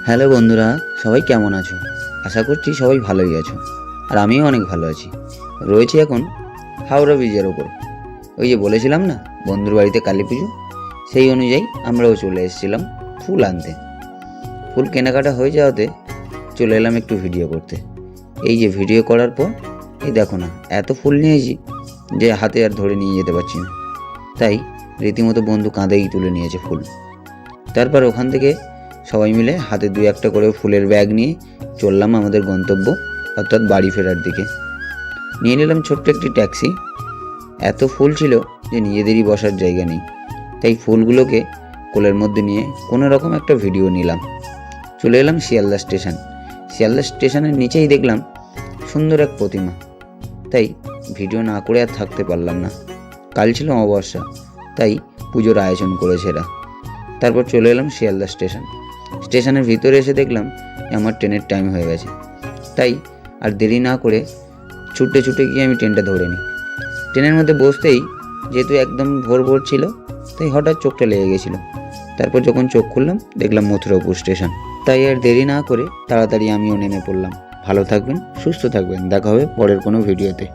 Hello বন্ধুরা, সবাই কেমন আছো? আশা করছি সবাই ভালোই আছো। আর আমিও অনেক ভালো আছি। রয়েছি এখন হাওড়া ব্রিজের ওপর। ওই যে বলেছিলাম না, বন্ধুর বাড়িতে কালী পুজো, সেই অনুযায়ী আমরাও চলে এসেছিলাম ফুল আনতে। ফুল কেনাকাটা হয়ে যাওয়াতে চলে এলাম একটু ভিডিও করতে। এই যে ভিডিও করার পর এই দেখো না, এত ফুল নিয়েছি যে হাতে আর ধরে নিয়ে যেতে পারছি না। তাই রীতিমতো বন্ধু কাঁধেই তুলে নিয়েছে ফুল। তারপর ওখান থেকে সবাই মিলে হাতে দুই একটা করে ফুলের ব্যাগ নিয়ে চললাম আমাদের গন্তব্য, অর্থাৎ বাড়ি ফেরার দিকে। নিয়ে নিলাম ছোট্ট একটি ট্যাক্সি। এত ফুল ছিল যে নিজেদেরই বসার জায়গা নেই, তাই ফুলগুলোকে কোলের মধ্যে নিয়ে কোনো রকম একটা ভিডিও নিলাম। চলে এলাম শিয়ালদা স্টেশন। শিয়ালদা স্টেশনের নিচেই দেখলাম সুন্দর এক প্রতিমা, তাই ভিডিও না করে আর থাকতে পারলাম না। কাল ছিল অমাবস্যা, তাই পুজোর আয়োজন করেছে এরা। তারপর চলে এলাম শিয়ালদা স্টেশন। স্টেশনের ভিতরে এসে দেখলাম আমার ট্রেনের টাইম হয়ে গেছে, তাই আর দেরি না করে ছুটে ছুটে গিয়ে আমি ট্রেনটা ধরে নিই। ট্রেনের মধ্যে বসতেই যেহেতু একদম ভোর ভোর ছিল, তাই হঠাৎ চোখটা লেগে গেছিলো। তারপর যখন চোখ খুললাম দেখলাম মথুরাপুর স্টেশন। তাই আর দেরি না করে তাড়াতাড়ি আমিও নেমে পড়লাম। ভালো থাকবেন, সুস্থ থাকবেন, দেখা হবে পরের কোনো ভিডিওতে।